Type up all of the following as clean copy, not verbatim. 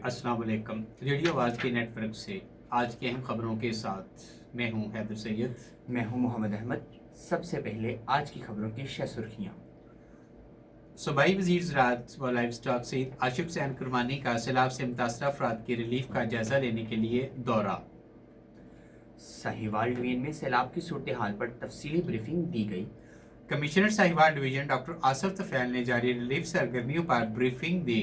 अस्सलाम वालेकुम। रेडियो आवाज़ के नेटवर्क से आज की अहम खबरों के साथ मैं हूं हैदर सैयद। मैं हूं मोहम्मद अहमद। सबसे पहले आज की खबरों की सुर्खियां। सूबाई वज़ीर ज़राअत व लाइव स्टॉक सहित आशिफ हुसैन कुरबानी का सैलाब से मुतासरा अफराद की रिलीफ का जायज़ा लेने के लिए दौरा। साहिवाल डिवीजन में सैलाब की सूरत हाल पर तफसीली ब्रीफिंग दी गई। Commissioner Sahiwal division doctor Asif Tufail ने जारी रिलीफ सरगर्मियों पर ब्रीफिंग दी।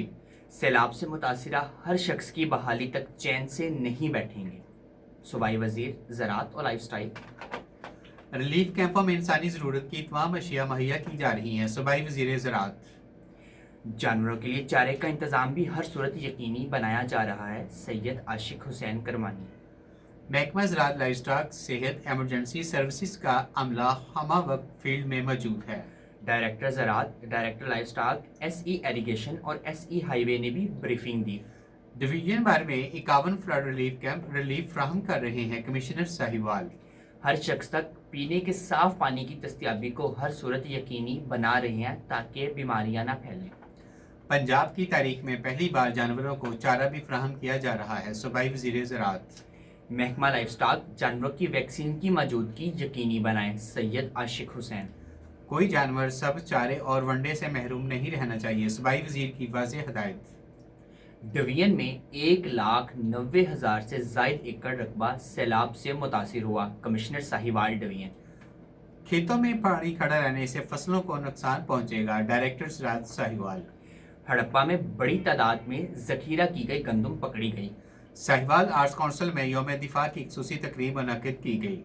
सैलाब से मुतासिरा हर शख्स की बहाली तक चैन से नहीं बैठेंगे। सूबाई वजीर ज़राअत और लाइफ स्टाइल। रिलीफ कैंपों में इंसानी ज़रूरत की तमाम अशिया मुहैया की जा रही हैं। सूबाई वज़ीर ज़राअत। जानवरों के लिए चारे का इंतज़ाम भी हर सूरत यकीनी बनाया जा रहा है। सैयद आशिक हुसैन करमानी। महकमा ज़राअत लाइव स्टॉक सेहत एमरजेंसी सर्विसेज का अमला हमा वक्त फील्ड में मौजूद है। डायरेक्टर ज़राअत, director livestock, SE irrigation और SE हाईवे ने भी ब्रीफिंग दी। डिवीजन भर में 51 फ्लड रिलीफ कैंप रिलीफ फ्राहम कर रहे हैं। कमिश्नर साहिवाल। हर शख्स तक पीने के साफ पानी की दस्तयाबी को हर सूरत यकीनी बना रहे हैं ताकि बीमारियां ना फैलें। पंजाब की तारीख में पहली बार जानवरों को चारा भी फ्राहम किया जा रहा है। सूबाई वज़ीर ज़राअत। महकमा लाइफ स्टॉक जानवरों की वैक्सीन की मौजूदगी यकीनी बनाए। सैयद आशिक हुसैन। कोई जानवर सब चारे और वनडे से महरूम नहीं रहना चाहिए। सूबाई वज़ीर की वाज़ेह हदायत। डिवीजन में 1,90,000 से जायद एकड़ रकबा सैलाब से मुतासिर हुआ। Commissioner Sahiwal division. खेतों में पानी खड़ा रहने से फसलों को नुकसान पहुंचेगा। डायरेक्टर ज़राअत साहिवाल। हड़प्पा में बड़ी तादाद में जखीरा की गई गंदम पकड़ी गई। साहिवाल आर्ट्स काउंसिल में यौम दिफा की खुसूसी तकरीब मुनक्किद की गई।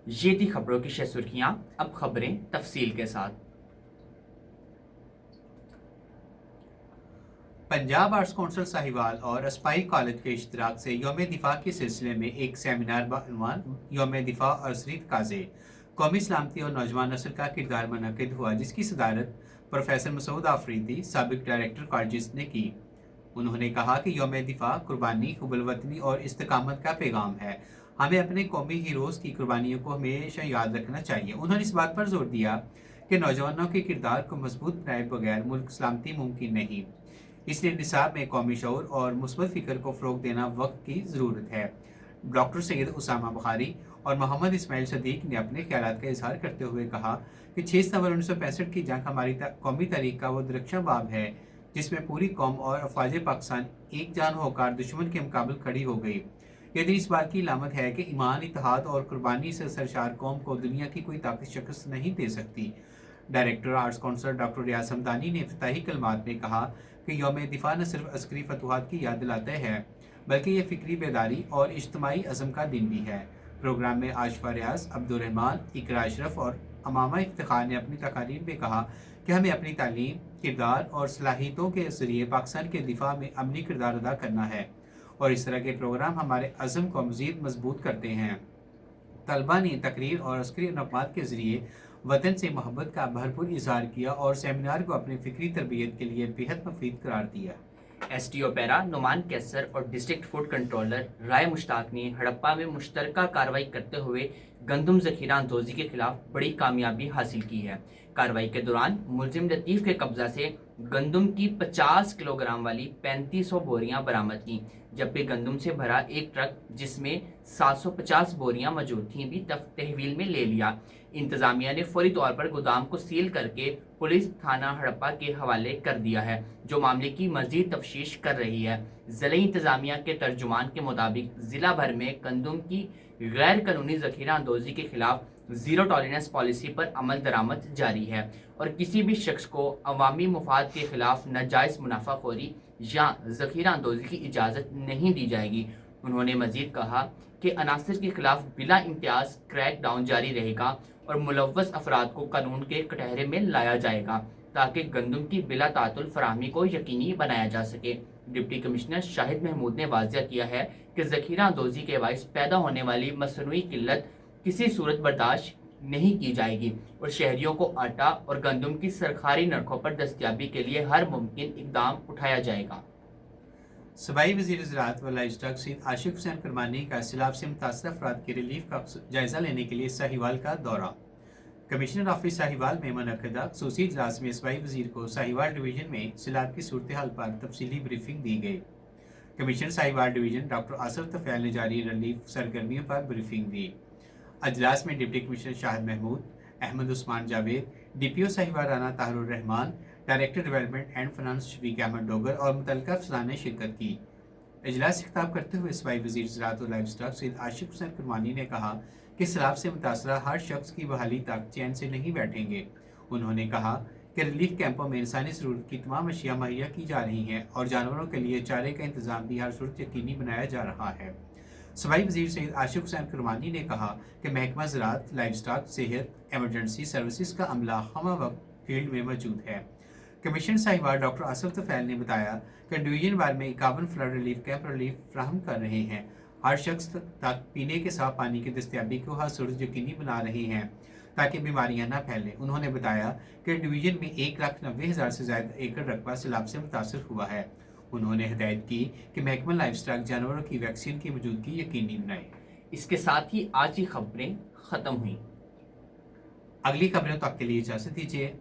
ये थी खबरों की सुर्खियां। अब खबरें तफसील के साथ। पंजाब आर्ट्स काउंसिल साहिवाल और अस्पाई कॉलेज के इश्तराक से यौम दिफा के सिलसिले में एक सेमिनार बानवान यौम दिफा और असरी तकाज़े कौमी सलामती और नौजवान नस्ल का किरदार मुनक्किद हुआ, जिसकी सदारत प्रोफेसर मसूद आफरीदी साबिक डायरेक्टर कॉलेज ने की। उन्होंने कहा कि यौम दिफा कुर्बानी, हुब्बुल-वतनी और इस्तिकामत का पैगाम है। हमें अपने कौमी हीरोज़ की कुर्बानियों को हमेशा याद रखना चाहिए। उन्होंने इस बात पर जोर दिया कि नौजवानों के किरदार को मजबूत बनाए बगैर मुल्क सलामती मुमकिन नहीं। इसलिए निसाब में कौमी शऊर और मुस्बत फ़िक्र को फ़रोग़ देना वक्त की ज़रूरत है। डॉक्टर सैयद उसामा बुखारी और मोहम्मद इस्माइल सदीक ने अपने ख्यालात का इजहार करते हुए कहा कि 6 सितंबर 1965 की जंग हमारी कौमी तारीख का वो दरख्शां बाब है जिसमें पूरी कौम और अफवाज पाकिस्तान एक जान होकर दुश्मन के मुकाबले खड़ी हो गई। यह दिन इस बात की लामत है कि ईमान, इत्तेहाद और कुर्बानी से सरशार कौम को दुनिया की कोई ताकत शिकस्त नहीं दे सकती। डायरेक्टर आर्ट्स काउंसिल डॉक्टर रियाज हमदानी ने इफ्तिताही कलमात में कहा कि यौम दिफा न सिर्फ अस्करी फतवाहत की याद दिलाता है बल्कि ये फ़िक्री बेदारी और इज्तिमाई अज़म का दिन भी है। प्रोग्राम में आशफा रियाज, अब्दुर्रहमान, इकरा अशरफ और अमामा इफ्तिखार ने अपनी तकारीर में कहा कि हमें अपनी तालीम, किरदार और सलाहियतों के ज़रिए पाकिस्तान के दिफा में अमली किरदार अदा करना है और इस तरह के प्रोग्राम हमारे अज़म को मज़ीद मजबूत करते हैं। तलबा ने तकरीर और अस्करी नक़ात के ज़रिए वतन से मोहब्बत का भरपूर इजहार किया और सेमिनार को अपनी फ़िक्री तरबियत के लिए बेहद मुफीद करार दिया। SDO पैरा नुमान कैसर और डिस्ट्रिक्ट फूड कंट्रोलर राय मुश्ताक ने हड़प्पा में मुश्तरका कार्रवाई करते हुए गंदम जखीरा अंदोजी के खिलाफ बड़ी कामयाबी हासिल की है। कार्रवाई के दौरान मुलजिम लतीफ़ के कब्जा से गंदम की 50 किलोग्राम वाली 3500 बोरियां बरामद की, जबकि गंदम से भरा एक ट्रक जिसमें 750 बोरियां मौजूद थीं भी तहवील में ले लिया। इंतजामिया ने फौरी तौर पर गोदाम को सील करके पुलिस थाना हड़प्पा के हवाले कर दिया है, जो मामले की मजीद तफ्तीश कर रही है। ज़िला इंतजामिया के तर्जुमान के मुताबिक ज़िला भर में गंदम की गैर कानूनी जखीरा अंदोजी के खिलाफ ज़ीरो टॉलरेंस पॉलिसी पर अमल दरामद जारी है और किसी भी शख्स को अवामी मुफाद के खिलाफ नाजायज़ मुनाफाखोरी या जखीरा अंदोजी की इजाज़त नहीं दी जाएगी। उन्होंने मजीद कहा कि अनासर के खिलाफ बिला इम्तियाज क्रैक डाउन जारी रहेगा और मुलव्वस अफराद को कानून के कटहरे में लाया जाएगा ताकि गंदम की बिला तातुल फराहमी को यकीनी बनाया जा सके। डिप्टी कमिश्नर शाहिद महमूद ने वाज़िया किया है कि जखीरा अंदोजी के बाइस पैदा होने वाली मसनूई किल्लत किसी सूरत बर्दाश्त नहीं की जाएगी और शहरियों को आटा और गंदम की सरकारी नरखों पर दस्तयाबी के लिए हर मुमकिन इकदाम उठाया जाएगा। सूबाई वज़ीर ज़राअत व लाइव स्टॉक सहित आशिफ हुसैन कुरबानी का सैलाब से मुतासर अफराद की रिलीफ का जायज़ा लेने के लिए साहिवाल का दौरा। कमिश्नर ऑफिस साहिवाल में मुनक्किदा खुसूसी इजलास में सूबाई वज़ीर को साहिवाल डिवीजन में सैलाब की सूरत हाल पर तफसीली ब्रीफिंग दी गई। Commissioner Sahiwal division doctor Asif Tufail ने जारी रिलीफ सरगर्मियों पर ब्रीफिंग दी। अजलास में deputy commissioner Shahid Mahmood, Ahmad Usman Javed, DPO Sahiwal Rana Tahurur Rehman, director development and finance Shafiq Ahmad Dogar और मुतल्लिका अफसरान ने शिरकत की। इजलास से खिताब करते हुए सूबाई वज़ीर ज़राअत और लाइव स्टॉक सैयद आशिफ हुसैन कुरबानी ने कहा कि सैलाब से मुतासरा हर शख्स की बहाली तक चैन से नहीं बैठेंगे। उन्होंने कहा कि रिलीफ कैंपों में इंसानी ज़रूरत की तमाम अशिया मुहैया की जा रही हैं और जानवरों के लिए चारे का इंतज़ाम भी हर सूरत यकीनी बनाया जा रहा है। सूबाई वज़ीर सैयद आशिफ हुसैन कुरबानी ने कहा कि महकमा ज़राअत, लाइव स्टॉक, सेहत, एमरजेंसी सर्विसेज का अमला हम वक्त फील्ड में मौजूद है। कमिश्नर साहिवाल डॉक्टर आसफ तफैल ने बताया कि डिवीजन बार में 51 फ्लड रिलीफ कैंप रिलीफ फ्राहम कर रहे हैं, हर शख्स तक पीने के साफ पानी की दस्तियाबी को हर सूरत यकीनी बना रहे हैं ताकि बीमारियां न फैलें। उन्होंने बताया कि डिवीजन में 1,90,000 से ज़्यादा एकड़ रकबा सैलाब से मुतासर हुआ है। उन्होंने हिदायत की कि महकमा लाइफ स्टॉक जानवरों की वैक्सीन की मौजूदगी यकीनी बनाए। इसके साथ ही आज की खबरें ख़त्म हुई। अगली खबरों तक के लिए इजाज़त दीजिए।